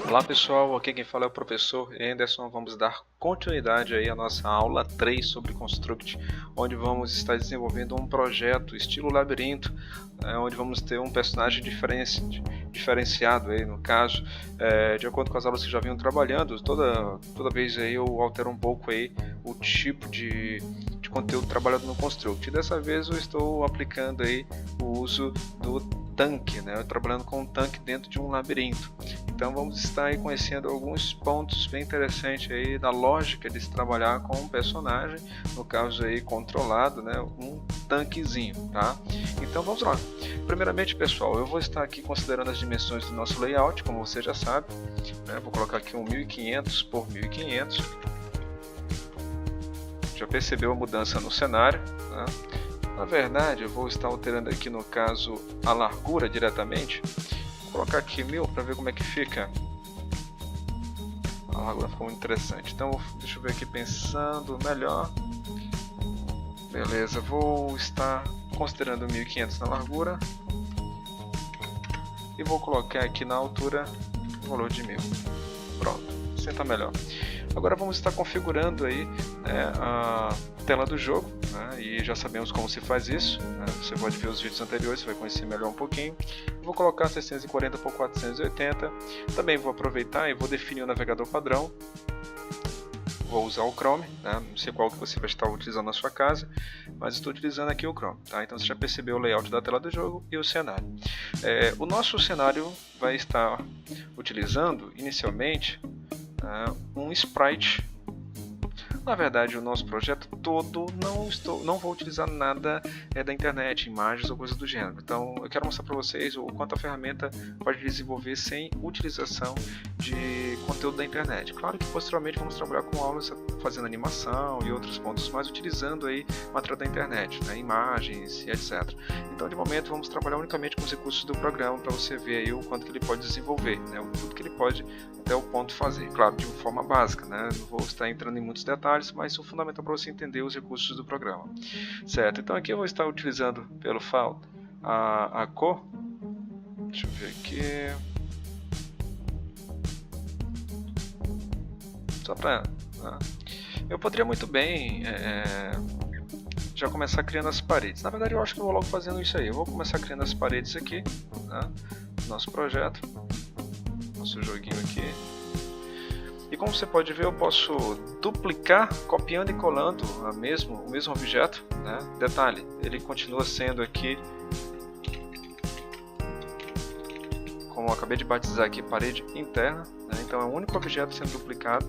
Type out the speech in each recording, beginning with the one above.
Olá pessoal, aqui quem fala é o professor Anderson. Vamos dar continuidade aí à nossa aula 3 sobre Construct, onde vamos estar desenvolvendo um projeto estilo labirinto, onde vamos ter um personagem diferenciado aí, no caso, de acordo com as aulas que já vinham trabalhando. Toda vez aí eu altero um pouco aí o tipo de conteúdo trabalhado no Construct. E dessa vez eu estou aplicando aí o uso do tanque, né? Trabalhando com um tanque dentro de um labirinto. Então vamos estar aí conhecendo alguns pontos bem interessantes aí da lógica de se trabalhar com um personagem, no caso aí controlado, né? Um tanquezinho, tá? Então vamos lá. Primeiramente, pessoal, eu vou estar aqui considerando as dimensões do nosso layout, como você já sabe, né? Vou colocar aqui um 1500 por 1500. Já percebeu a mudança no cenário, né? Na verdade, eu vou estar alterando aqui, no caso, a largura diretamente. Vou colocar aqui 1000 para ver como é que fica. A largura ficou muito interessante. Então, deixa eu ver aqui pensando melhor. Beleza, vou estar considerando 1500 na largura. E vou colocar aqui na altura o valor de 1000. Pronto, assim está melhor. Agora vamos estar configurando aí, né, a tela do jogo, né, e já sabemos como se faz isso, né. Você pode ver os vídeos anteriores, você vai conhecer melhor um pouquinho. Vou colocar 640 por 480, também vou aproveitar e vou definir o navegador padrão. Vou usar o Chrome, né? Não sei qual que você vai estar utilizando na sua casa, mas estou utilizando aqui o Chrome, tá? Então você já percebeu o layout da tela do jogo e o cenário. O nosso cenário vai estar utilizando inicialmente um sprite. Na verdade, o nosso projeto todo não vou utilizar nada da internet, imagens ou coisa do gênero. Então eu quero mostrar para vocês o quanto a ferramenta pode desenvolver sem utilização de conteúdo da internet. Claro que posteriormente vamos trabalhar com aulas fazendo animação e outros pontos, mas utilizando aí material da internet, né, imagens e etc. Então de momento vamos trabalhar unicamente com os recursos do programa para você ver aí o quanto que ele pode desenvolver, né, o tudo que ele pode até o ponto fazer. Claro, de uma forma básica, né, não vou estar entrando em muitos detalhes, mas o fundamental para você entender os recursos do programa, certo? Então aqui eu vou estar utilizando pelo file a cor. Deixa eu ver aqui, só para eu poderia muito bem já começar criando as paredes. Na verdade eu acho que eu vou logo fazendo isso aí. Eu vou começar criando as paredes aqui, né, nosso projeto, nosso joguinho aqui. E como você pode ver, eu posso duplicar, copiando e colando o mesmo objeto, né? Detalhe, ele continua sendo aqui, como eu acabei de batizar aqui, parede interna, né? Então é o único objeto sendo duplicado.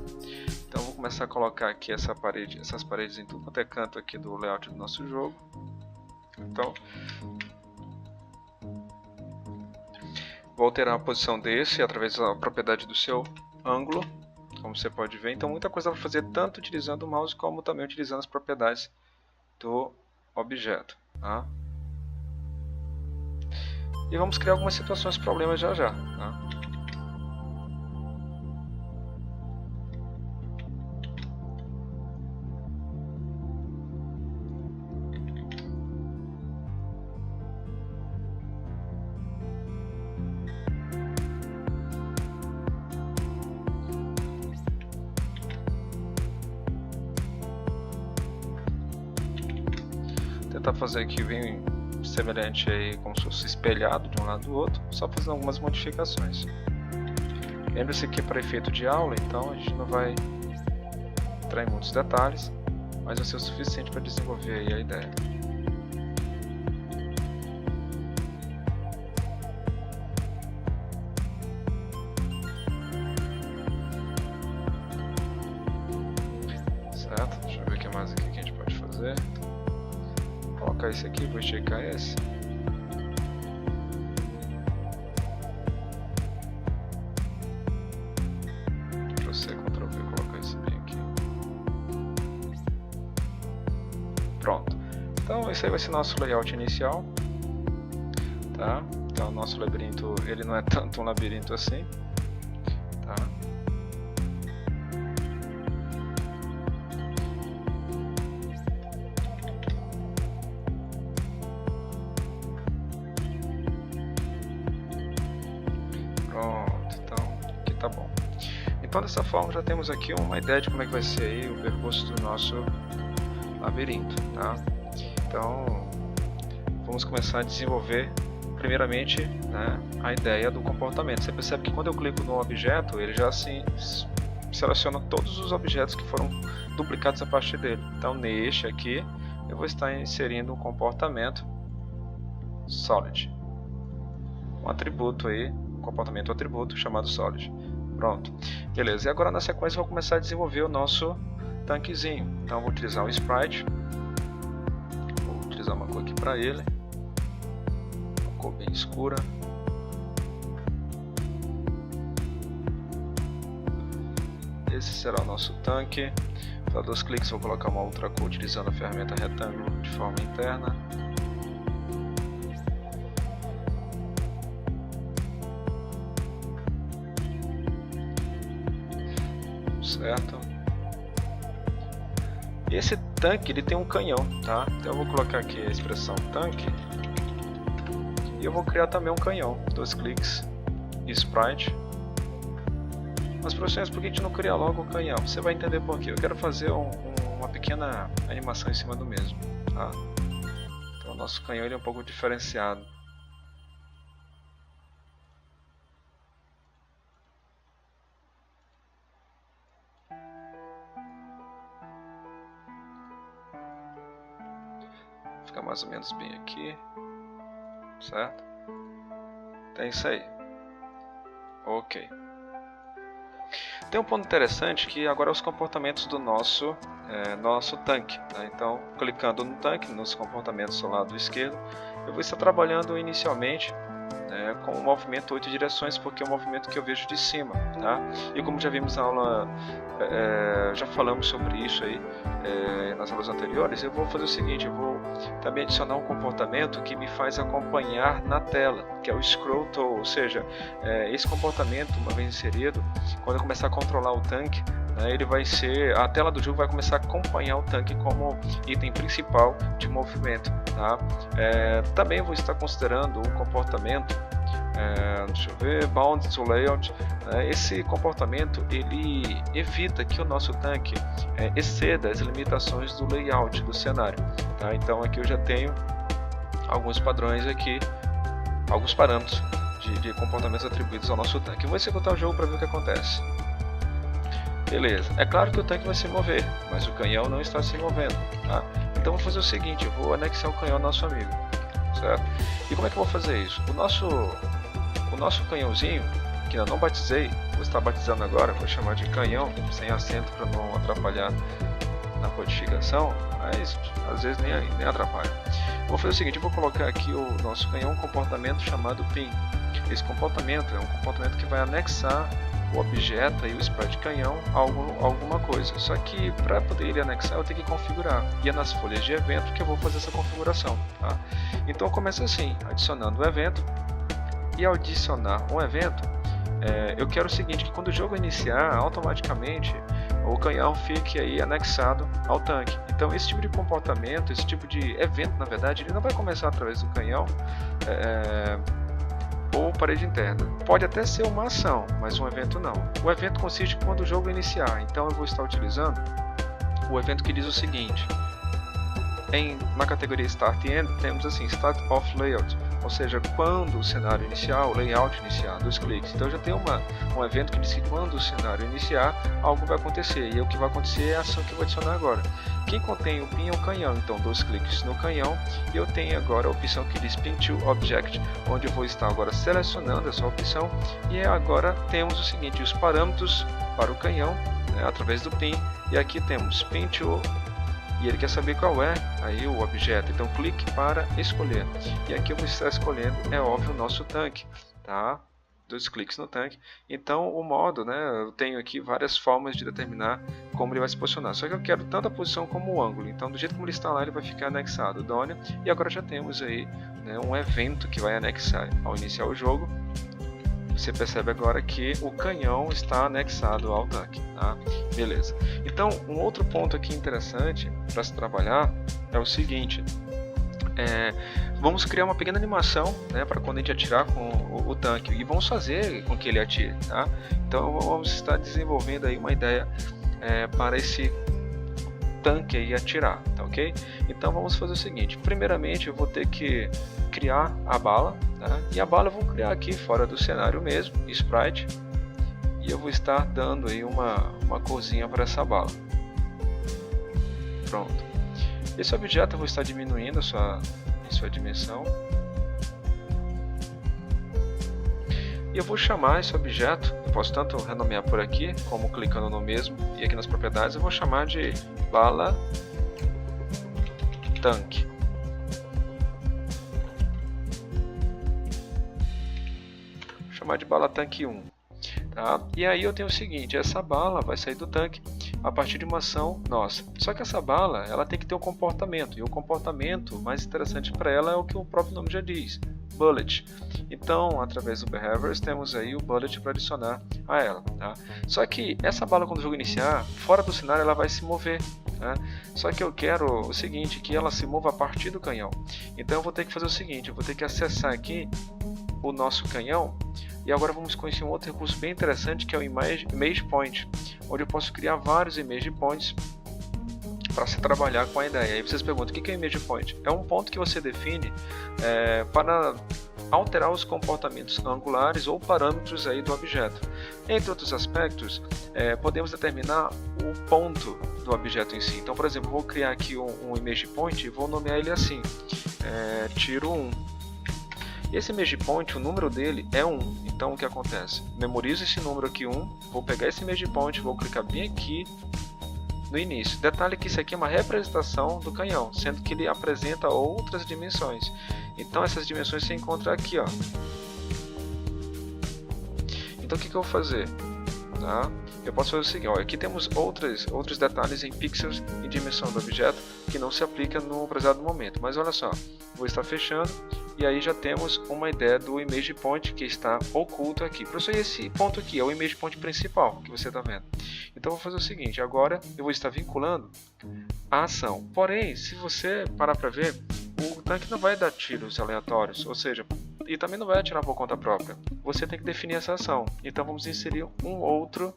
Então eu vou começar a colocar aqui essas paredes em tudo quanto é canto aqui do layout do nosso jogo. Então vou alterar a posição desse através da propriedade do seu ângulo, como você pode ver. Então muita coisa para fazer, tanto utilizando o mouse como também utilizando as propriedades do objeto, tá? E vamos criar algumas situações, problemas já, tá? Tentar fazer aqui bem semelhante aí, como se fosse espelhado de um lado do outro, só fazendo algumas modificações. Lembre-se que para efeito de aula, então a gente não vai entrar em muitos detalhes, mas vai ser o suficiente para desenvolver aí a ideia. Certo? Deixa eu ver o que mais aqui que a gente pode fazer. Vou colocar esse aqui, vou checar esse. Ctrl+C, Ctrl+V, colocar esse bem aqui. Pronto. Então esse aí vai ser nosso layout inicial, tá? Então o nosso labirinto, ele não é tanto um labirinto assim, tá? Então dessa forma já temos aqui uma ideia de como é que vai ser aí o percurso do nosso labirinto, tá? Então vamos começar a desenvolver primeiramente, né, a ideia do comportamento. Você percebe que quando eu clico no objeto, ele já seleciona todos os objetos que foram duplicados a partir dele. Então neste aqui eu vou estar inserindo um comportamento solid, um atributo aí, um comportamento atributo chamado solid. Pronto, beleza. E agora na sequência eu vou começar a desenvolver o nosso tanquezinho. Então eu vou utilizar um sprite, vou utilizar uma cor aqui para ele, uma cor bem escura. Esse será o nosso tanque. Para 2 cliques vou colocar uma outra cor utilizando a ferramenta retângulo de forma interna. Certo. E esse tanque ele tem um canhão, tá? Então eu vou colocar aqui a expressão tanque e eu vou criar também um canhão. 2 cliques, sprite. Mas professores, por que a gente não cria logo o canhão? Você vai entender por quê. Eu quero fazer uma pequena animação em cima do mesmo, tá? Então o nosso canhão ele é um pouco diferenciado. Fica mais ou menos bem aqui, certo? Tem isso aí. Ok. Tem um ponto interessante que agora é os comportamentos do nosso tanque, né? Então, clicando no tanque, nos comportamentos do lado esquerdo, eu vou estar trabalhando inicialmente com o movimento 8 direções, porque é o movimento que eu vejo de cima, tá? E como já vimos na aula, já falamos sobre isso aí nas aulas anteriores, eu vou fazer o seguinte, eu vou também adicionar um comportamento que me faz acompanhar na tela, que é o scroll tool, ou seja, esse comportamento, uma vez inserido, quando eu começar a controlar o tanque, ele vai ser, a tela do jogo vai começar a acompanhar o tanque como item principal de movimento, tá? Também vou estar considerando um comportamento, deixa eu ver, bound to layout. Esse comportamento ele evita que o nosso tanque exceda as limitações do layout do cenário, tá? Então aqui eu já tenho alguns padrões aqui, alguns parâmetros de comportamentos atribuídos ao nosso tanque. Eu vou executar o jogo para ver o que acontece. Beleza, é claro que o tanque vai se mover, mas o canhão não está se movendo, tá? Então vou fazer o seguinte, eu vou anexar o canhão ao nosso amigo, certo? E como é que eu vou fazer isso? O nosso canhãozinho, que eu não batizei, vou estar batizando agora, vou chamar de canhão, sem acento para não atrapalhar na codificação, mas às vezes nem atrapalha. Vou fazer o seguinte, eu vou colocar aqui o nosso canhão, um comportamento chamado pin. Esse comportamento é um comportamento que vai anexar o objeto e o sprite canhão a alguma coisa. Só que para poder ele anexar eu tenho que configurar. E é nas folhas de evento que eu vou fazer essa configuração, tá? Então começa assim, adicionando o evento. E ao adicionar um evento, eu quero o seguinte, que quando o jogo iniciar, automaticamente o canhão fique aí anexado ao tanque. Então esse tipo de comportamento, esse tipo de evento, na verdade, ele não vai começar através do canhão ou parede interna. Pode até ser uma ação, mas um evento não. O evento consiste quando o jogo iniciar. Então eu vou estar utilizando o evento que diz o seguinte. Na categoria Start e End temos assim, Start of Layout, ou seja, quando o cenário iniciar, o layout iniciar, 2 cliques. Então já tem um evento que diz que quando o cenário iniciar, algo vai acontecer, e o que vai acontecer é a ação que eu vou adicionar agora. Quem contém o pin é o canhão, então 2 cliques no canhão, e eu tenho agora a opção que diz Pin to Object, onde eu vou estar agora selecionando essa opção, e agora temos o seguinte, os parâmetros para o canhão, através do pin, e aqui temos Pin to, e ele quer saber qual é aí o objeto, então clique para escolher, e aqui eu vou estar escolhendo, é óbvio, o nosso tanque, tá? 2 cliques no tanque. Então o modo, eu tenho aqui várias formas de determinar como ele vai se posicionar, só que eu quero tanto a posição como o ângulo, então do jeito como ele está lá ele vai ficar anexado, Dônia, e agora já temos aí um evento que vai anexar ao iniciar o jogo. Você percebe agora que o canhão está anexado ao tanque, tá? Beleza. Então, um outro ponto aqui interessante para se trabalhar é o seguinte. vamos criar uma pequena animação, né, para quando a gente atirar com o tanque, e vamos fazer com que ele atire, tá? Então vamos estar desenvolvendo aí uma ideia para esse tanque aí atirar, tá ok? Então vamos fazer o seguinte: primeiramente eu vou ter que criar a bala, tá? E a bala eu vou criar aqui fora do cenário mesmo, sprite, e eu vou estar dando aí uma corzinha para essa bala. Pronto. Esse objeto eu vou estar diminuindo a sua dimensão. E eu vou chamar esse objeto, eu posso tanto renomear por aqui, como clicando no mesmo, e aqui nas propriedades eu vou chamar de bala tanque. Vou chamar de bala tanque 1. Tá? E aí eu tenho o seguinte: essa bala vai sair do tanque a partir de uma ação nossa. Só que essa bala, ela tem que ter um comportamento, e o comportamento mais interessante para ela é o que o próprio nome já diz: bullet. Então, através do behaviors, temos aí o bullet para adicionar a ela. Tá? Só que essa bala, quando o jogo iniciar, fora do cenário ela vai se mover. Tá? Só que eu quero o seguinte, que ela se mova a partir do canhão. Então eu vou ter que fazer o seguinte: eu vou ter que acessar aqui o nosso canhão. E agora vamos conhecer um outro recurso bem interessante, que é o Image Point, onde eu posso criar vários Image Points para se trabalhar com a ideia. Aí vocês perguntam: o que é Image Point? É um ponto que você define para alterar os comportamentos angulares ou parâmetros aí do objeto. Entre outros aspectos, podemos determinar o ponto do objeto em si. Então, por exemplo, vou criar aqui um Image Point e vou nomear ele assim: tiro 1. Esse Image Point, o número dele é 1. Então o que acontece? Memorizo esse número aqui 1, vou pegar esse Image Point, vou clicar bem aqui no início. Detalhe que isso aqui é uma representação do canhão, sendo que ele apresenta outras dimensões. Então essas dimensões se encontram aqui, ó. Então o que eu vou fazer? Tá? Eu posso fazer o seguinte: ó, aqui temos outros detalhes em pixels e dimensão do objeto que não se aplica no presente momento. Mas olha só, vou estar fechando. E aí já temos uma ideia do Image Point que está oculto aqui. Professor, esse ponto aqui é o Image Point principal que você está vendo. Então eu vou fazer o seguinte: agora eu vou estar vinculando a ação. Porém, se você parar para ver, o tanque não vai dar tiros aleatórios, ou seja, e também não vai atirar por conta própria. Você tem que definir essa ação. Então vamos inserir um outro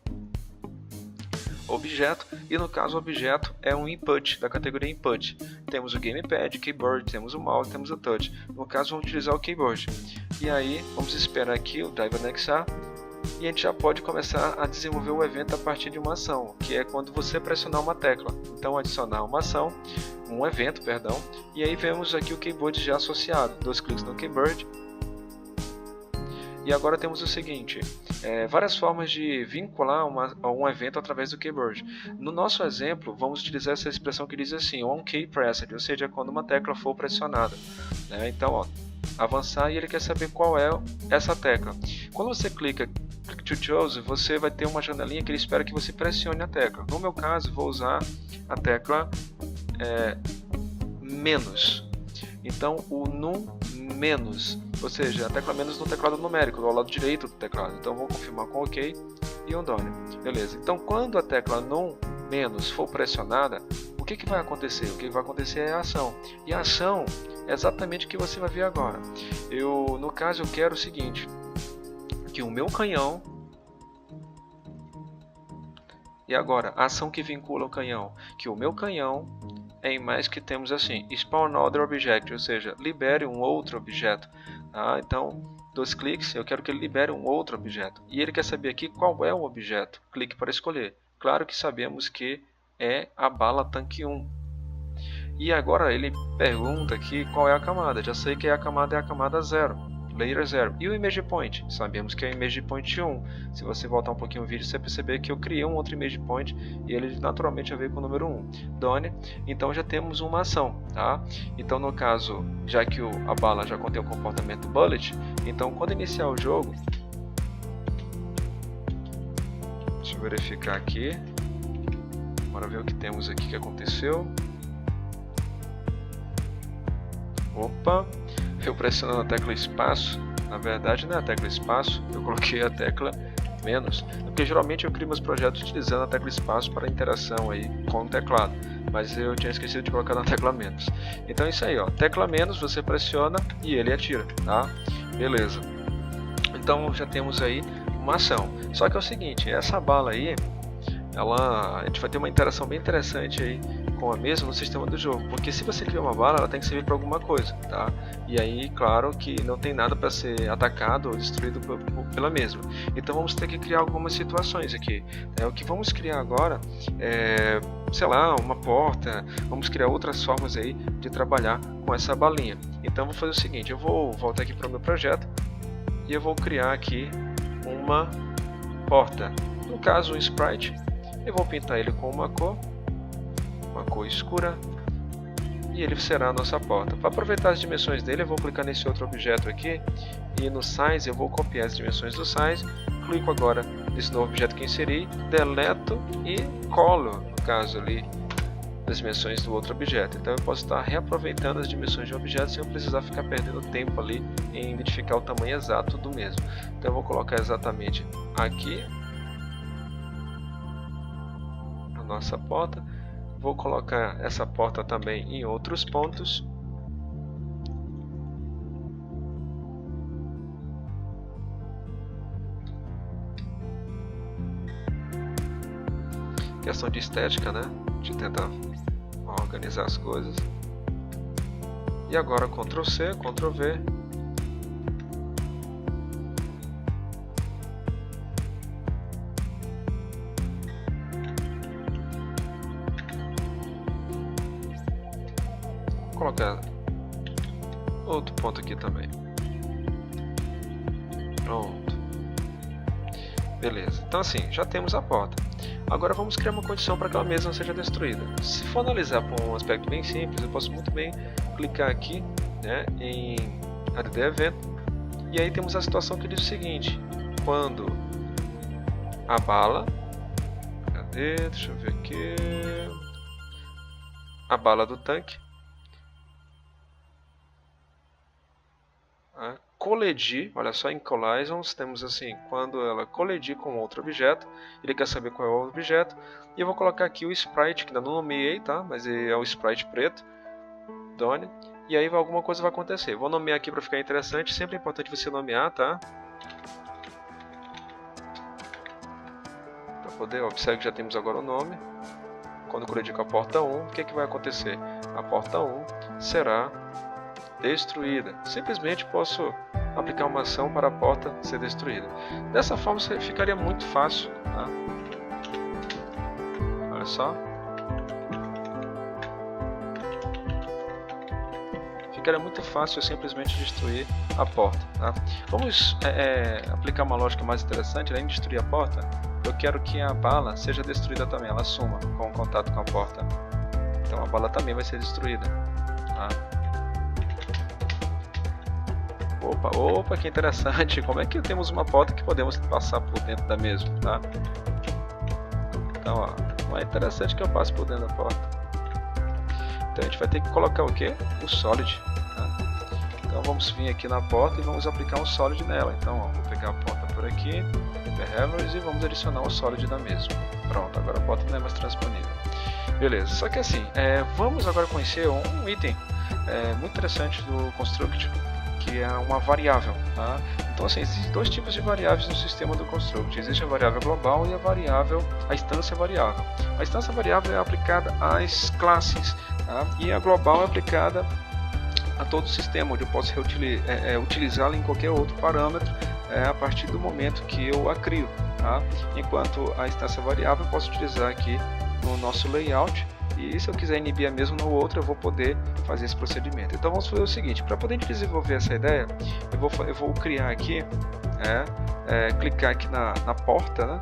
objeto, e no caso o objeto é um input, da categoria input. Temos o gamepad, keyboard, temos o mouse, temos o touch. No caso vamos utilizar o keyboard. E aí vamos esperar aqui o drive anexar, e a gente já pode começar a desenvolver o evento a partir de uma ação, que é quando você pressionar uma tecla. Então adicionar uma ação, um evento, perdão, e aí vemos aqui o keyboard já associado. 2 cliques no keyboard. E agora temos o seguinte: várias formas de vincular um evento através do keyboard. No nosso exemplo, vamos utilizar essa expressão que diz assim: on key pressed, ou seja, quando uma tecla for pressionada. Então, ó, avançar, e ele quer saber qual é essa tecla. Quando você clica Click to Choose, você vai ter uma janelinha que ele espera que você pressione a tecla. No meu caso, vou usar a tecla menos. Então, o num menos, ou seja, a tecla menos no teclado numérico, ao lado direito do teclado. Então vou confirmar com OK e um done. Beleza. Então quando a tecla num menos for pressionada, o que vai acontecer? O que vai acontecer é a ação. E a ação é exatamente o que você vai ver agora. No caso eu quero o seguinte: que o meu canhão, e agora a ação que vincula o canhão, que o meu canhão em mais que temos assim, spawn another object, ou seja, libere um outro objeto. Tá? Então, 2 cliques, eu quero que ele libere um outro objeto. E ele quer saber aqui qual é o objeto. Clique para escolher. Claro que sabemos que é a bala tanque 1. E agora ele pergunta aqui qual é a camada. Já sei que a camada 0. Layer 0. E o Image Point? Sabemos que é o Image Point 1. Se você voltar um pouquinho o vídeo, você vai perceber que eu criei um outro Image Point e ele naturalmente veio com o número 1. Done. Então já temos uma ação. Tá? Então no caso, já que a bala já contém o comportamento bullet, então quando iniciar o jogo, deixa eu verificar aqui. Bora ver o que temos aqui que aconteceu. Opa! Eu pressionando a tecla espaço, na verdade não é a tecla espaço, eu coloquei a tecla menos, porque geralmente eu crio meus projetos utilizando a tecla espaço para interação aí com o teclado, mas eu tinha esquecido de colocar na tecla menos. Então é isso aí, ó, tecla menos, você pressiona e ele atira, tá? Beleza. Então já temos aí uma ação. Só que é o seguinte, essa bala aí, a gente vai ter uma interação bem interessante aí com a mesma no sistema do jogo, porque se você criar uma bala, ela tem que servir para alguma coisa, tá? E aí, claro que não tem nada para ser atacado ou destruído pela mesma. Então vamos ter que criar algumas situações aqui. O que vamos criar agora é, sei lá, uma porta. Vamos criar outras formas aí de trabalhar com essa balinha. Então vou fazer o seguinte, eu vou voltar aqui para o meu projeto e eu vou criar aqui uma porta. No caso, um sprite. Eu vou pintar ele com uma cor escura, e ele será a nossa porta. Para aproveitar as dimensões dele, eu vou clicar nesse outro objeto aqui, e no size eu vou copiar as dimensões do size, clico agora nesse novo objeto que inseri, deleto e colo, no caso ali, as dimensões do outro objeto. Então eu posso estar reaproveitando as dimensões de um objeto sem eu precisar ficar perdendo tempo ali em identificar o tamanho exato do mesmo. Então eu vou colocar exatamente aqui a nossa porta. Vou colocar essa porta também em outros pontos. Questão de estética, né? De tentar organizar as coisas. E agora Ctrl C, Ctrl V. Vou colocar outro ponto aqui também. Pronto. Beleza. Então assim, já temos a porta. Agora vamos criar uma condição para que ela mesma seja destruída. Se for analisar por um aspecto bem simples, eu posso muito bem clicar aqui, né, em Add Event, e aí temos a situação que diz o seguinte: quando a bala, deixa eu ver aqui, a bala do tanque colidir, olha só, em collisions temos assim, quando ela colidir com outro objeto, ele quer saber qual é o objeto, e eu vou colocar aqui o sprite, que ainda não nomeei, tá? Mas é o sprite preto, done, e aí alguma coisa vai acontecer. Vou nomear aqui para ficar interessante, sempre é importante você nomear, tá? Para poder, observe que já temos agora o nome. Quando colidir com a porta 1, o que é que vai acontecer? A porta 1 será destruída. Simplesmente posso aplicar uma ação para a porta ser destruída. Dessa forma ficaria muito fácil, tá? Olha só. Ficaria muito fácil eu simplesmente destruir a porta, tá? Vamos aplicar uma lógica mais interessante. Além de destruir a porta, eu quero que a bala seja destruída também, ela suma com o contato com a porta. Então a bala também vai ser destruída, tá? Opa, que interessante. Como é que temos uma porta que podemos passar por dentro da mesma, tá? Então, ó, é interessante que eu passe por dentro da porta. Então a gente vai ter que colocar o que? O solid, tá? Então vamos vir aqui na porta e vamos aplicar um solid nela. Então, ó, vou pegar a porta por aqui, behaviors, e vamos adicionar o solid na mesma. Pronto, agora a porta não é mais transponível. Beleza, só que assim, vamos agora conhecer um item muito interessante do Construct, que é uma variável, tá? Então assim, existem dois tipos de variáveis no sistema do Construct. Existe a variável global e a instância variável. A instância variável é aplicada às classes, tá? E a global é aplicada a todo o sistema, onde eu posso utilizá-la em qualquer outro parâmetro a partir do momento que eu a crio, tá? Enquanto a instância variável eu posso utilizar aqui no nosso layout. E se eu quiser inibir a mesma no outro, eu vou poder fazer esse procedimento. Então vamos fazer o seguinte: para poder desenvolver essa ideia, eu vou criar aqui, clicar aqui na porta, né,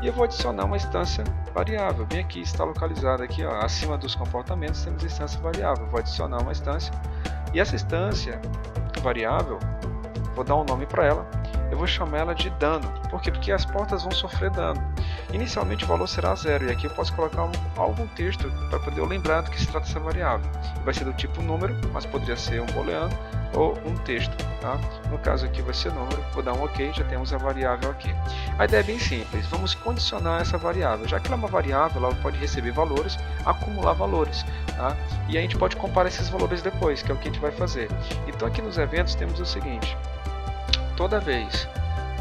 e eu vou adicionar uma instância variável. Bem aqui, está localizada aqui, ó, acima dos comportamentos temos a instância variável. Eu vou adicionar uma instância, e essa instância variável, vou dar um nome para ela. Eu vou chamar ela de dano. Por quê? Porque as portas vão sofrer dano. Inicialmente o valor será 0, e aqui eu posso colocar algum texto para poder eu lembrar do que se trata essa variável. Vai ser do tipo número, mas poderia ser um booleano, ou um texto, tá? No caso aqui vai ser número, vou dar um OK, já temos a variável aqui. A ideia é bem simples, vamos condicionar essa variável, já que ela é uma variável, ela pode receber valores, acumular valores, tá? E a gente pode comparar esses valores depois, que é o que a gente vai fazer. Então aqui nos eventos temos o seguinte, toda vez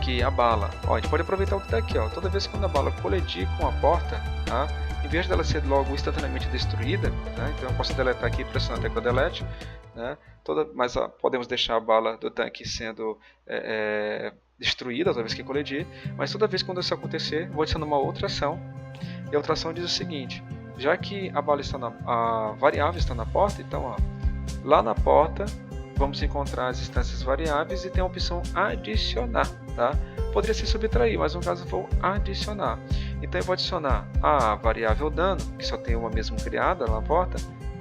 que a bala, ó, a gente pode aproveitar o que está aqui, ó, toda vez que a bala colidir com a porta, tá? Em vez dela ser logo instantaneamente destruída, né? Então eu posso deletar aqui pressionando a tecla delete, né? Mas podemos deixar a bala do tanque sendo destruída toda vez que colidir, mas toda vez que isso acontecer, vou adicionar uma outra ação, e a outra ação diz o seguinte, já que a bala está a variável está na porta, então ó, lá na porta vamos encontrar as instâncias variáveis e tem a opção adicionar, tá? Poderia ser subtrair, mas no caso eu vou adicionar. Então eu vou adicionar a variável dano, que só tem uma mesmo criada na porta,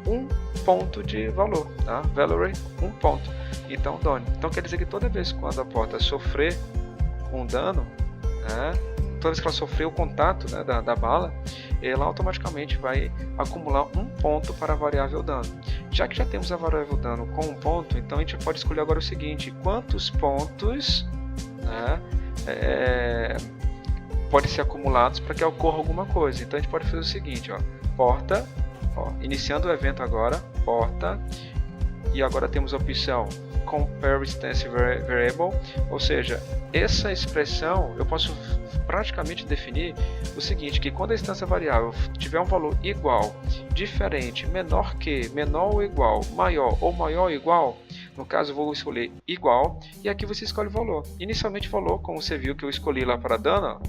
um ponto de valor, tá? Value, um ponto. Então dano. Então quer dizer que toda vez quando a porta sofrer um dano, né, toda vez que ela sofrer o contato, né, da bala, ela automaticamente vai acumular um ponto para a variável dano. Já que já temos a variável dano com um ponto, então a gente pode escolher agora o seguinte, quantos pontos, né, podem ser acumulados para que ocorra alguma coisa. Então a gente pode fazer o seguinte, ó, porta, ó, iniciando o evento agora, porta, e agora temos a opção Compare Instance Variable, ou seja, essa expressão eu posso praticamente definir o seguinte, que quando a instância variável tiver um valor igual, diferente, menor que, menor ou igual, maior ou maior ou igual, no caso eu vou escolher igual, e aqui você escolhe o valor. Inicialmente o valor, como você viu que eu escolhi lá para dano,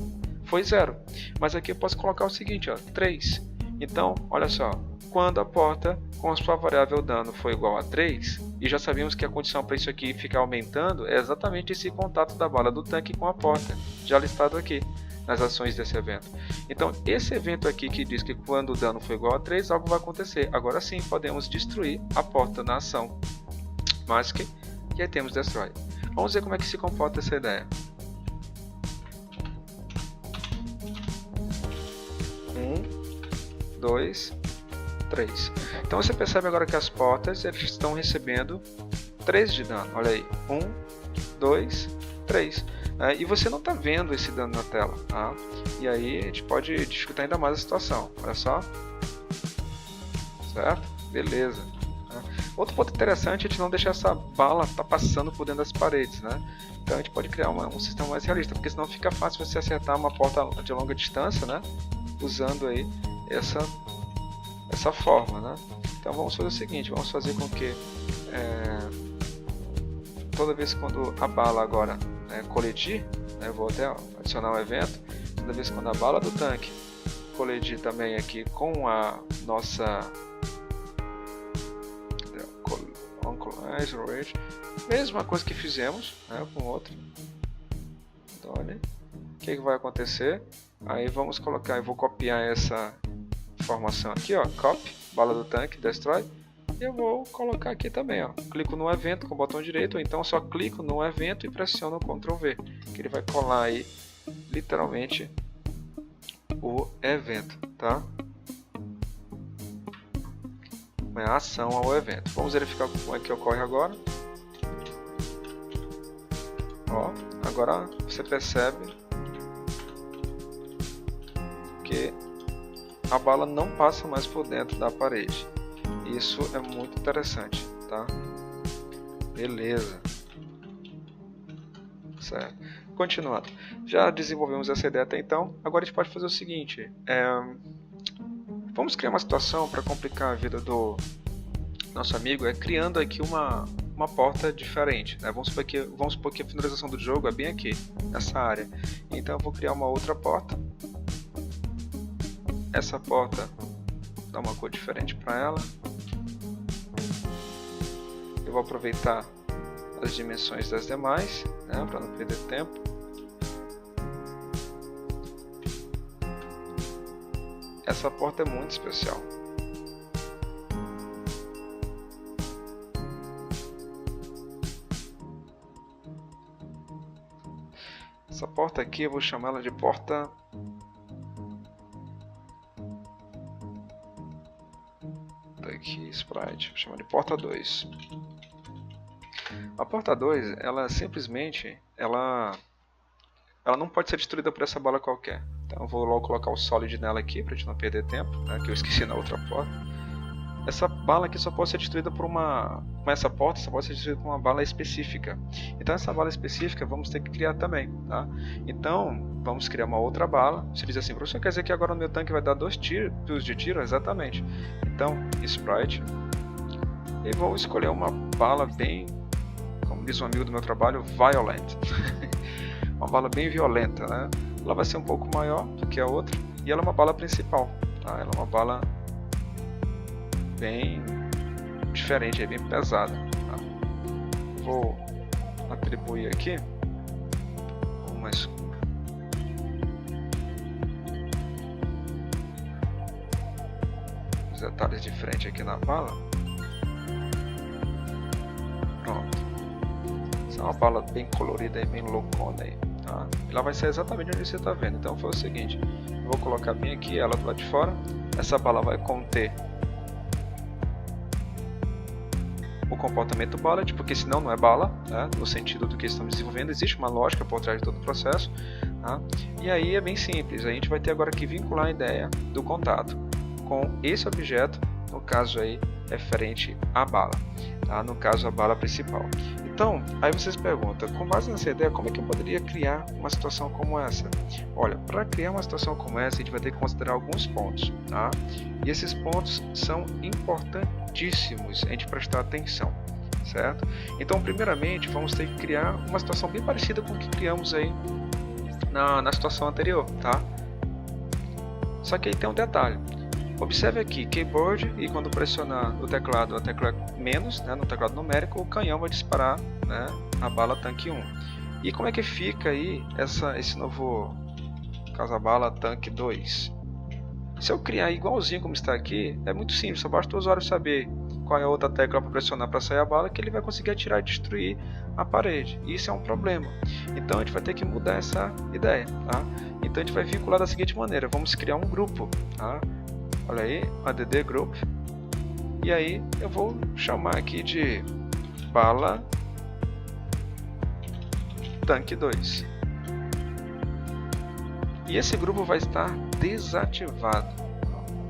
foi 0, mas aqui eu posso colocar o seguinte, ó, 3. Então, olha só, quando a porta com a sua variável dano for igual a 3, e já sabemos que a condição para isso aqui ficar aumentando é exatamente esse contato da bala do tanque com a porta, já listado aqui nas ações desse evento. Então, esse evento aqui que diz que quando o dano for igual a 3, algo vai acontecer. Agora sim, podemos destruir a porta na ação Mask, e aí temos Destroy. Vamos ver como é que se comporta essa ideia. 1, 2, 3. Então você percebe agora que as portas eles estão recebendo 3 de dano. Olha aí, 1, 2, 3. E você não está vendo esse dano na tela, tá? E aí a gente pode dificultar ainda mais a situação. Olha só. Certo? Beleza. Outro ponto interessante é a gente não deixar essa bala estar passando por dentro das paredes, né? Então a gente pode criar um sistema mais realista, porque senão fica fácil você acertar uma porta de longa distância, né? Usando aí essa forma, né? Então vamos fazer o seguinte, vamos fazer com que toda vez quando a bala agora colidir, né, vou até adicionar um evento, toda vez quando a bala do tanque colidir também aqui com a nossa mesma coisa que fizemos, né, com outro, então, olha, o que vai acontecer? Aí vamos colocar, eu vou copiar essa informação aqui, ó, copy, bala do tanque, destroy, e eu vou colocar aqui também, ó, clico no evento com o botão direito, ou então só clico no evento e pressiono o Ctrl V, que ele vai colar aí, literalmente, o evento, tá? A ação ao evento. Vamos verificar como é que ocorre agora. Ó, agora você percebe que a bala não passa mais por dentro da parede. Isso é muito interessante, tá? Beleza. Certo. Continuando. Já desenvolvemos essa ideia até então. Agora a gente pode fazer o seguinte. Vamos criar uma situação para complicar a vida do nosso amigo, criando aqui uma porta diferente, né? Vamos supor que a finalização do jogo é bem aqui, nessa área. Então eu vou criar uma outra porta. Essa porta, dá uma cor diferente para ela. Eu vou aproveitar as dimensões das demais, né, para não perder tempo. Essa porta é muito especial. Essa porta aqui eu vou chamar ela de porta daqui, Sprite, vou chamar de porta 2. A porta 2, ela simplesmente, ela não pode ser destruída por essa bala qualquer. Então eu vou logo colocar o solid nela aqui, pra gente não perder tempo, né, que eu esqueci na outra porta. Essa bala aqui só pode ser destruída por uma... Com essa porta só pode ser destruída por uma bala específica. Então essa bala específica vamos ter que criar também, tá? Então vamos criar uma outra bala. Você diz assim, professor, quer dizer que agora no meu tanque vai dar 2 tiros de tiro? Exatamente. Então, sprite. E vou escolher uma bala bem, como diz um amigo do meu trabalho, violent. Uma bala bem violenta, né? Ela vai ser um pouco maior do que a outra. E ela é uma bala principal, tá? Ela é uma bala bem diferente, bem pesada, tá? Vou atribuir aqui umas detalhes de frente aqui na bala. Pronto. Essa é uma bala bem colorida e bem loucona aí, tá? Ela vai ser exatamente onde você está vendo. Então foi o seguinte, eu vou colocar bem aqui ela do lado de fora. Essa bala vai conter o comportamento bullet, porque senão não é bala, né? No sentido do que estamos desenvolvendo, existe uma lógica por trás de todo o processo, tá? E aí é bem simples, a gente vai ter agora que vincular a ideia do contato com esse objeto, no caso aí referente à bala, tá? No caso a bala principal. Então, aí vocês perguntam, com base nessa ideia, como é que eu poderia criar uma situação como essa? Olha, para criar uma situação como essa, a gente vai ter que considerar alguns pontos, tá? E esses pontos são importantíssimos a gente prestar atenção, certo? Então, primeiramente, vamos ter que criar uma situação bem parecida com o que criamos aí na situação anterior, tá? Só que aí tem um detalhe. Observe aqui, keyboard, e quando pressionar o teclado, a tecla menos, né, no teclado numérico, o canhão vai disparar, né, a bala tanque 1. E como é que fica aí esse novo, no caso a bala tanque 2? Se eu criar igualzinho como está aqui, é muito simples, só basta o usuário saber qual é a outra tecla para pressionar para sair a bala, que ele vai conseguir atirar e destruir a parede. E isso é um problema. Então a gente vai ter que mudar essa ideia, tá? Então a gente vai vincular da seguinte maneira, vamos criar um grupo, tá? Olha aí, add group, e aí eu vou chamar aqui de bala tanque 2. E esse grupo vai estar desativado.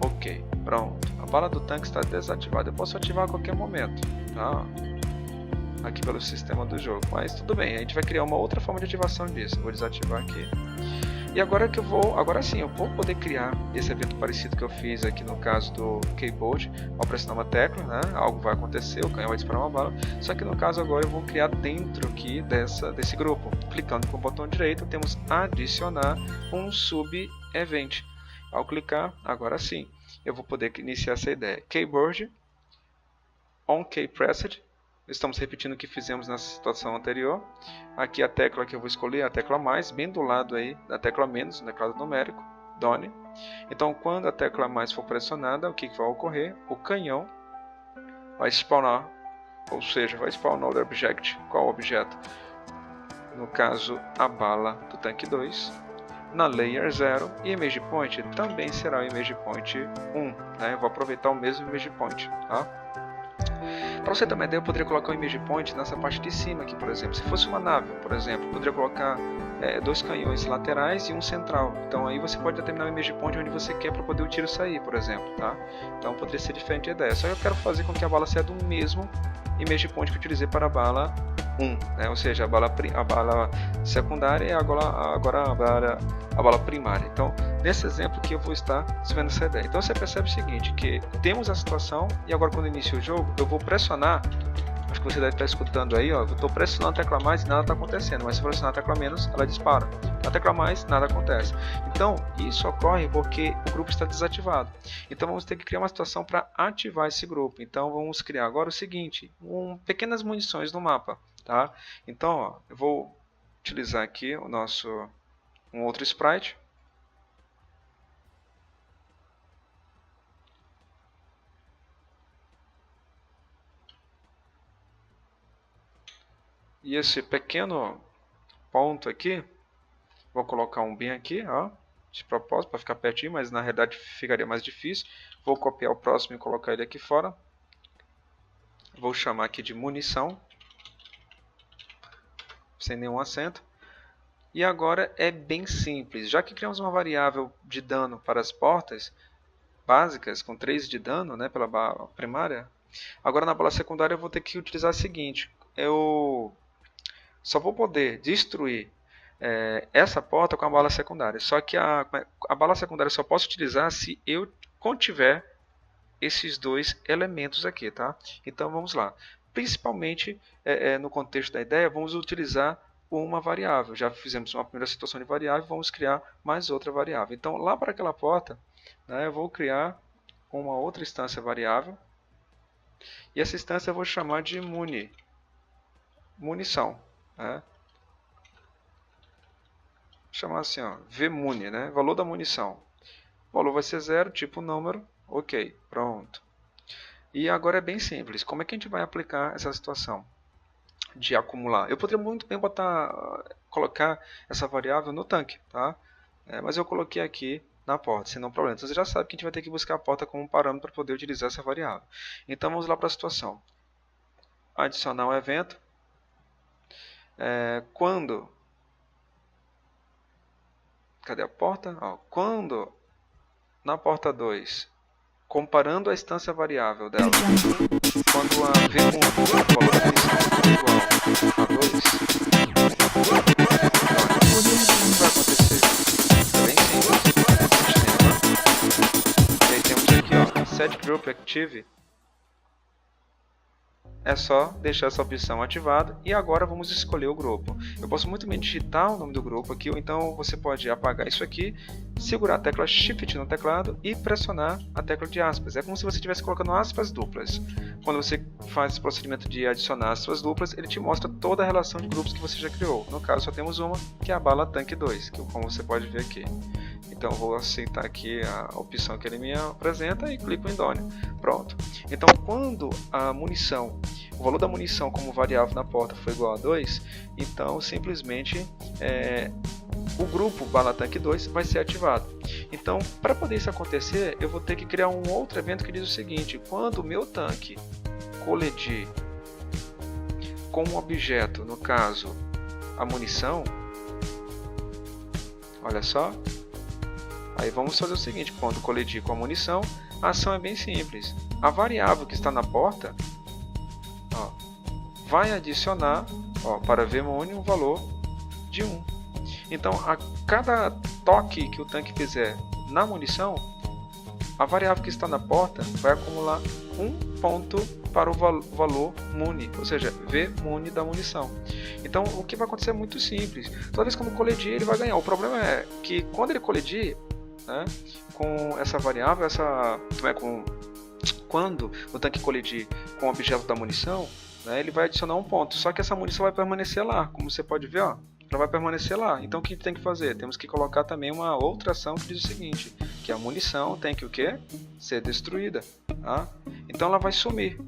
Ok, pronto. A bala do tanque está desativada. Eu posso ativar a qualquer momento, tá? Aqui pelo sistema do jogo. Mas tudo bem, a gente vai criar uma outra forma de ativação disso. Eu vou desativar aqui. E agora agora sim, eu vou poder criar esse evento parecido que eu fiz aqui no caso do keyboard. Ao pressionar uma tecla, né, algo vai acontecer, o canhão vai disparar uma bala. Só que no caso agora eu vou criar dentro aqui desse grupo. Clicando com o botão direito, temos adicionar um sub-event. Ao clicar, agora sim, eu vou poder iniciar essa ideia. Keyboard, on key pressed. Estamos repetindo o que fizemos na situação anterior. Aqui a tecla que eu vou escolher é a tecla mais, bem do lado aí da tecla menos, no teclado numérico, done. Então quando a tecla mais for pressionada, o que vai ocorrer? O canhão vai spawnar, ou seja, vai spawnar o object. Qual objeto? No caso, a bala do tanque 2, na layer 0, e image point também será o image point 1. Né? Eu vou aproveitar o mesmo image point, tá? Para você ter uma ideia, eu poderia colocar o image point nessa parte de cima aqui, por exemplo. Se fosse uma nave, por exemplo, eu poderia colocar 2 canhões laterais e um central. Então aí você pode determinar o image point onde você quer para poder o tiro sair, por exemplo, tá? Então poderia ser diferente a ideia. Só que eu quero fazer com que a bala saia do mesmo image point que eu utilizei para a bala 1, né? Ou seja, a bala secundária e agora a bala primária. Então, nesse exemplo que eu vou estar desenvolvendo essa ideia. Então você percebe o seguinte, que temos a situação e agora quando inicia o jogo, eu vou pressionar, acho que você deve estar escutando aí, ó, eu estou pressionando a tecla mais e nada está acontecendo, mas se eu pressionar a tecla menos, ela dispara. A tecla mais, nada acontece. Então, isso ocorre porque o grupo está desativado. Então vamos ter que criar uma situação para ativar esse grupo. Então vamos criar agora o seguinte, pequenas munições no mapa. Tá? Então, ó, eu vou utilizar aqui um outro sprite. E esse pequeno ponto aqui, vou colocar um bem aqui, ó, de propósito, para ficar pertinho, mas na realidade ficaria mais difícil. Vou copiar o próximo e colocar ele aqui fora. Vou chamar aqui de munição. sem nenhum acento. E agora é bem simples, já que criamos uma variável de dano para as portas básicas, com 3 de dano, né, pela bala primária, agora na bala secundária eu vou ter que utilizar o seguinte, eu só vou poder destruir essa porta com a bala secundária, só que a bala secundária só posso utilizar se eu contiver esses dois elementos aqui, tá? Então vamos lá. Principalmente no contexto da ideia, vamos utilizar uma variável. Já fizemos uma primeira situação de variável, vamos criar mais outra variável. Então lá para aquela porta, né, eu vou criar uma outra instância variável. E essa instância eu vou chamar de munição. Né? Vou chamar assim, ó, vmuni, né? Valor da munição. O valor vai ser 0, tipo número. Ok, pronto. E agora é bem simples. Como é que a gente vai aplicar essa situação de acumular? Eu poderia muito bem colocar essa variável no tanque, tá? Mas eu coloquei aqui na porta, sem nenhum problema. Então você já sabe que a gente vai ter que buscar a porta como parâmetro para poder utilizar essa variável. Então vamos lá para a situação. Adicionar um evento. Quando... Cadê a porta? Quando na porta 2, comparando a instância variável dela, quando a v1, o valor da munição for igual a 2, o que vai acontecer? É bem simples. E aí temos aqui, ó, set group active. É só deixar essa opção ativada e agora vamos escolher o grupo. Eu posso muito bem digitar o nome do grupo aqui, ou então você pode apagar isso aqui, segurar a tecla Shift no teclado e pressionar a tecla de aspas. É como se você estivesse colocando aspas duplas. Quando você faz esse procedimento de adicionar aspas duplas, ele te mostra toda a relação de grupos que você já criou. No caso, só temos uma, que é a bala tanque 2, que como você pode ver aqui. Então eu vou aceitar aqui a opção que ele me apresenta e clico em Done. Pronto. Então quando a munição, o valor da munição como variável na porta foi igual a 2, então simplesmente o grupo bala tanque 2 vai ser ativado. Então para poder isso acontecer, eu vou ter que criar um outro evento que diz o seguinte: quando o meu tanque colidir com um objeto, no caso a munição, olha só. Aí vamos fazer o seguinte, quando colidir com a munição, a ação é bem simples. A variável que está na porta vai adicionar para vmuni um valor de 1. Então, a cada toque que o tanque fizer na munição, a variável que está na porta vai acumular 1 ponto para o valor muni, ou seja, vmuni da munição. Então, o que vai acontecer é muito simples. Toda vez que ele colidir, ele vai ganhar. O problema é que quando ele colidir, com essa variável, quando o tanque colidir com o objeto da munição, ele vai adicionar 1 ponto. Só que essa munição vai permanecer lá, como você pode ver, ela vai permanecer lá. Então o que a gente tem que fazer? Temos que colocar também uma outra ação que diz o seguinte, que a munição tem que o quê? Ser destruída. Tá? Então ela vai sumir.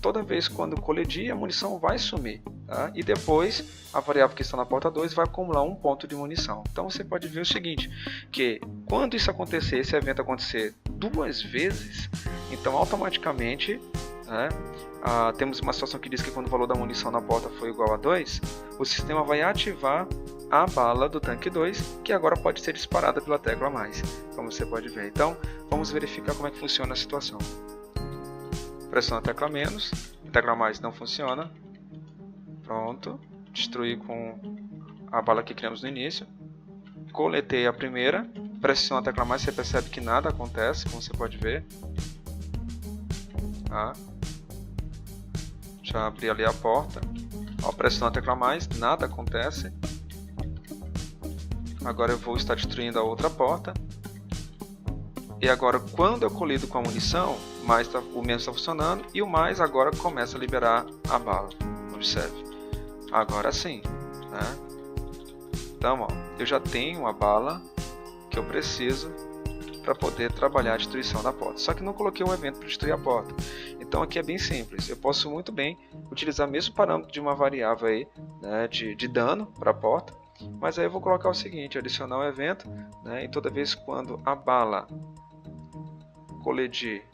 Toda vez quando colidir, a munição vai sumir. Tá? E depois, a variável que está na porta 2 vai acumular 1 ponto de munição. Então você pode ver o seguinte, que quando isso acontecer, esse evento acontecer 2 vezes, então automaticamente temos uma situação que diz que quando o valor da munição na porta for igual a 2, o sistema vai ativar a bala do tanque 2, que agora pode ser disparada pela tecla mais, como você pode ver. Então, vamos verificar como é que funciona a situação. Pressiona a tecla menos, a tecla mais não funciona. Pronto, destruí com a bala que criamos no início. Coletei a primeira, pressiona a tecla mais, você percebe que nada acontece, como você pode ver. Já abri ali a porta. Pressiono a tecla mais, nada acontece. Agora eu vou estar destruindo a outra porta. E agora, quando eu colido com a munição, o menos está funcionando e o mais agora começa a liberar a bala. Observe. Agora sim. Então, eu já tenho a bala que eu preciso para poder trabalhar a destruição da porta. Só que não coloquei um evento para destruir a porta. Então aqui é bem simples. Eu posso muito bem utilizar o mesmo parâmetro de uma variável aí, de dano para a porta. Mas aí eu vou colocar o seguinte, adicionar um evento, e toda vez quando a bala colidir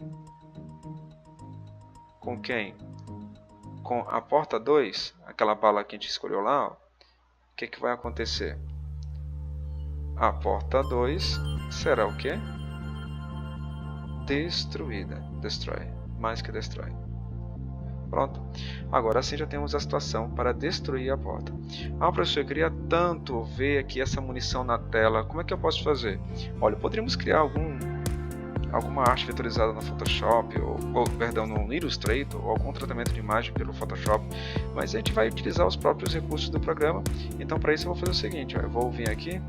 com quem? Com a porta 2, aquela bala que a gente escolheu lá, que vai acontecer? A porta 2 será o quê? Destruída. Destrói. Mais que destrói. Pronto. Agora sim já temos a situação para destruir a porta. Ah, professor, eu queria tanto ver aqui essa munição na tela. Como é que eu posso fazer? Olha, poderíamos criar alguma arte vetorizada no Photoshop, perdão, no Illustrator, ou algum tratamento de imagem pelo Photoshop, mas a gente vai utilizar os próprios recursos do programa. Então para isso eu vou fazer o seguinte, ó, eu vou vir aqui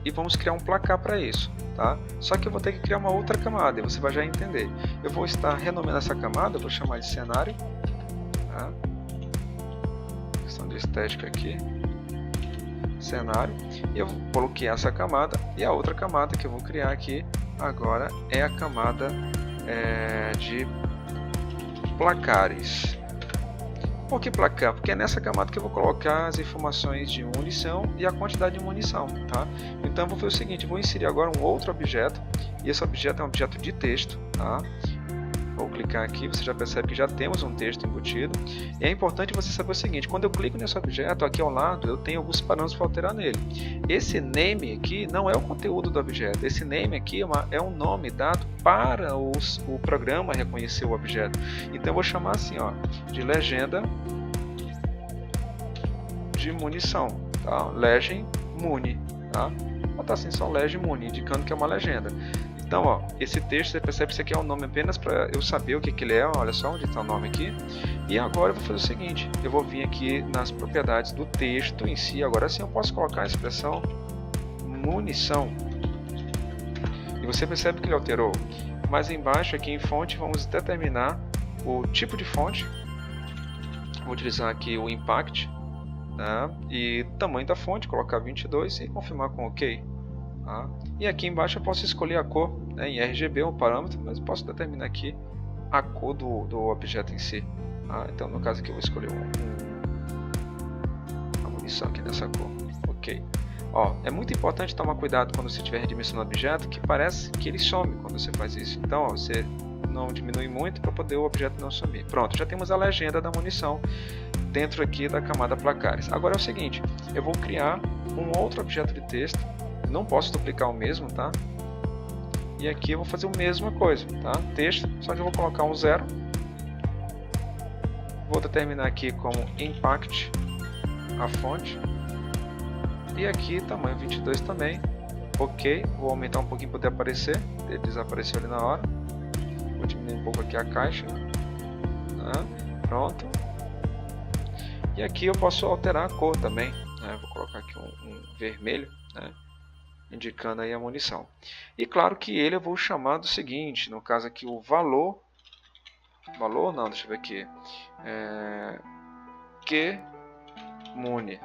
e vamos criar um placar para isso, tá? Só que eu vou ter que criar uma outra camada e você vai já entender. Eu vou estar renomeando essa camada, eu vou chamar de cenário, tá? Questão de estética aqui, cenário, e eu coloquei essa camada, e a outra camada que eu vou criar aqui agora é a camada de placares. Por que placar? Porque é nessa camada que eu vou colocar as informações de munição e a quantidade de munição, tá? Então eu vou fazer o seguinte, vou inserir agora um outro objeto, e esse objeto é um objeto de texto, tá? Vou clicar aqui, você já percebe que já temos um texto embutido. E é importante você saber o seguinte, quando eu clico nesse objeto, aqui ao lado, eu tenho alguns parâmetros para alterar nele. Esse name aqui não é o conteúdo do objeto, esse name aqui é um nome dado para o programa reconhecer o objeto. Então eu vou chamar assim, ó, de legenda de munição, tá? Legend Muni, tá? Vou botar assim só Legend Muni, indicando que é uma legenda. Então, ó, esse texto, você percebe que isso aqui é um nome apenas para eu saber o que ele é. Olha só onde está o nome aqui. E agora eu vou fazer o seguinte, eu vou vir aqui nas propriedades do texto em si. Agora sim eu posso colocar a expressão munição. E você percebe que ele alterou. Mais embaixo aqui em fonte vamos determinar o tipo de fonte. Vou utilizar aqui o impact, né? E tamanho da fonte, colocar 22 e confirmar com OK. Tá? E aqui embaixo eu posso escolher a cor, né? Em RGB é um parâmetro, mas eu posso determinar aqui a cor do objeto em si. Tá? Então no caso aqui eu vou escolher a munição aqui dessa cor. Ok. Ó, é muito importante tomar cuidado quando você estiver redimensionando o objeto, que parece que ele some quando você faz isso. Então ó, você não diminui muito para poder o objeto não sumir. Pronto, já temos a legenda da munição dentro aqui da camada placares. Agora é o seguinte, eu vou criar um outro objeto de texto. Não posso duplicar o mesmo, tá? E aqui eu vou fazer a mesma coisa, tá? Texto, só que eu vou colocar um 0. Vou determinar aqui como impact a fonte. E aqui tamanho 22 também. Ok, vou aumentar um pouquinho para poder aparecer. Ele desapareceu ali na hora. Vou diminuir um pouco aqui a caixa. Tá? Pronto. E aqui eu posso alterar a cor também, né? Vou colocar aqui um vermelho, né? Indicando aí a munição. E claro que ele eu vou chamar do seguinte, no caso aqui o valor não, deixa eu ver aqui, que muni.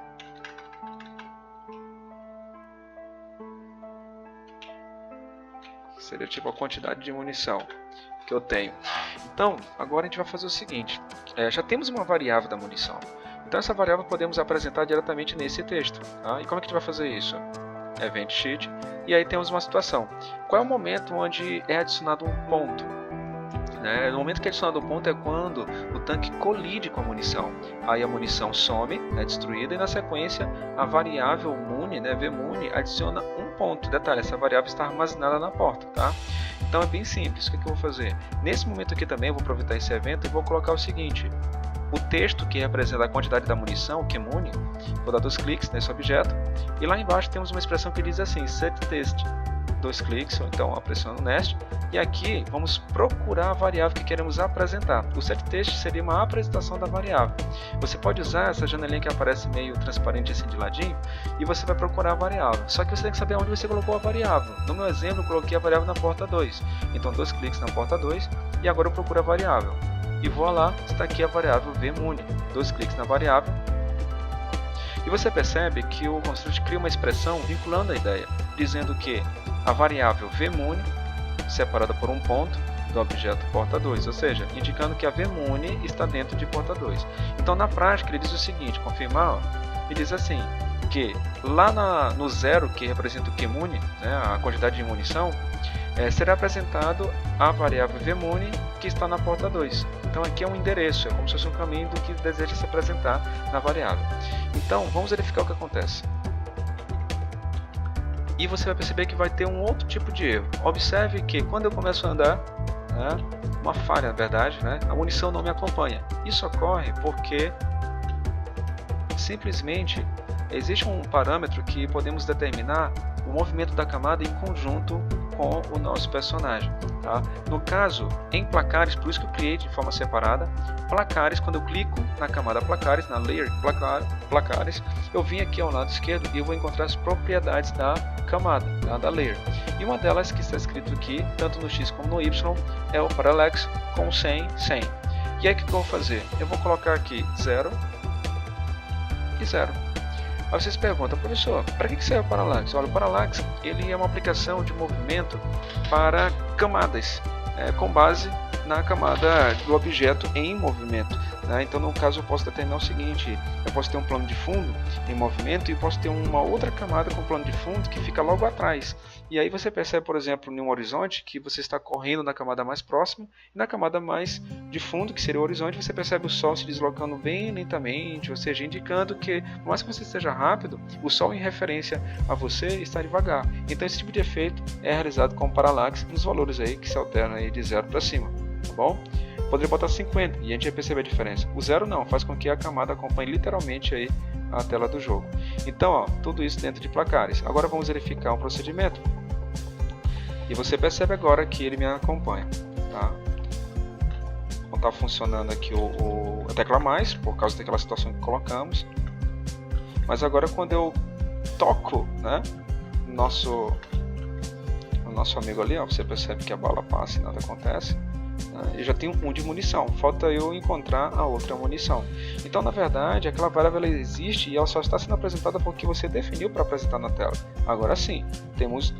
Seria tipo a quantidade de munição que eu tenho. Então, agora a gente vai fazer o seguinte, já temos uma variável da munição. Então essa variável podemos apresentar diretamente nesse texto. Tá? E como é que a gente vai fazer isso? Event Sheet, e aí temos uma situação. Qual é o momento onde é adicionado um ponto? No momento que é adicionado um ponto é quando o tanque colide com a munição. Aí a munição some, é destruída, e na sequência a variável muni, vmuni, adiciona um ponto. Detalhe, essa variável está armazenada na porta, tá? Então é bem simples. O que eu vou fazer? Nesse momento aqui também eu vou aproveitar esse evento e vou colocar o seguinte. O texto que representa a quantidade da munição, o QMuni, vou dar 2 cliques nesse objeto, e lá embaixo temos uma expressão que diz assim, setText, 2 cliques, ou então pressionando Nest, e aqui vamos procurar a variável que queremos apresentar. O setText seria uma apresentação da variável. Você pode usar essa janelinha que aparece meio transparente assim de ladinho, e você vai procurar a variável. Só que você tem que saber onde você colocou a variável. No meu exemplo, eu coloquei a variável na porta 2. Então 2 cliques na porta 2, e agora eu procuro a variável. E vou lá, está aqui a variável vmuni, 2 cliques na variável. E você percebe que o construct cria uma expressão vinculando a ideia, dizendo que a variável vmuni, separada por um ponto, do objeto porta 2, ou seja, indicando que a vmuni está dentro de porta 2. Então na prática ele diz o seguinte, confirmar, ele diz assim, que lá no 0, que representa o QMuni, a quantidade de munição, será apresentado a variável vmuni que está na porta 2. Então aqui é um endereço, é como se fosse um caminho do que deseja se apresentar na variável. Então vamos verificar o que acontece. E você vai perceber que vai ter um outro tipo de erro. Observe que quando eu começo a andar, uma falha na verdade, a munição não me acompanha. Isso ocorre porque simplesmente existe um parâmetro que podemos determinar o movimento da camada em conjunto com o nosso personagem. Tá? No caso, em placares, por isso que eu criei de forma separada, placares, quando eu clico na camada placares, na layer placares, eu vim aqui ao lado esquerdo e eu vou encontrar as propriedades da camada, da layer. E uma delas que está escrito aqui, tanto no X como no Y, é o parallax com 100, 100. E aí o que eu vou fazer? Eu vou colocar aqui 0 e 0. Aí vocês perguntam, professor, para que serve o parallax? Olha, o parallax ele é uma aplicação de movimento para camadas, com base na camada do objeto em movimento. Então, no caso, eu posso determinar o seguinte: eu posso ter um plano de fundo em movimento e posso ter uma outra camada com plano de fundo que fica logo atrás. E aí você percebe, por exemplo, em um horizonte que você está correndo na camada mais próxima e na camada mais de fundo, que seria o horizonte, você percebe o Sol se deslocando bem lentamente, ou seja, indicando que, por mais que você esteja rápido, o Sol em referência a você está devagar. Então, esse tipo de efeito é realizado com parallax nos valores aí que se alternam aí de 0 para cima. Tá bom? Poderia botar 50 e a gente vai perceber a diferença. O 0 não, faz com que a camada acompanhe literalmente aí a tela do jogo. Então, ó, tudo isso dentro de placares. Agora vamos verificar um procedimento. E você percebe agora que ele me acompanha. Tá? Não está funcionando aqui a tecla mais, por causa daquela situação que colocamos. Mas agora quando eu toco, o nosso amigo ali, ó, você percebe que a bala passa e nada acontece. Eu já tenho um de munição, falta eu encontrar a outra munição. Então, na verdade, aquela variável ela existe e ela só está sendo apresentada porque você definiu para apresentar na tela. Agora sim, temos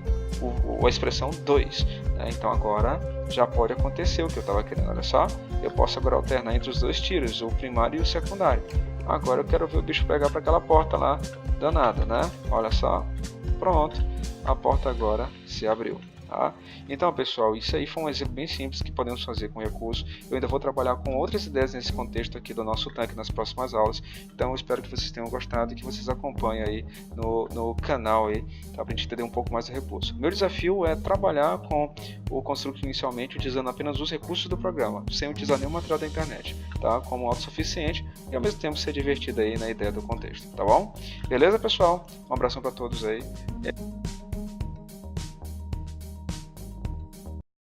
a expressão 2. Então agora já pode acontecer o que eu estava querendo. Olha só, eu posso agora alternar entre os dois tiros, o primário e o secundário. Agora eu quero ver o bicho pegar para aquela porta lá danada, Olha só, pronto, a porta agora se abriu. Tá? Então, pessoal, isso aí foi um exemplo bem simples que podemos fazer com recurso. Eu ainda vou trabalhar com outras ideias nesse contexto aqui do nosso tanque nas próximas aulas. Então, eu espero que vocês tenham gostado e que vocês acompanhem aí no canal aí, tá? Para a gente entender um pouco mais do recurso. Meu desafio é trabalhar com o Construct inicialmente utilizando apenas os recursos do programa, sem utilizar nenhum material da internet, tá? Como autossuficiente e ao mesmo tempo ser divertido aí na ideia do contexto, tá bom? Beleza, pessoal? Um abração para todos aí.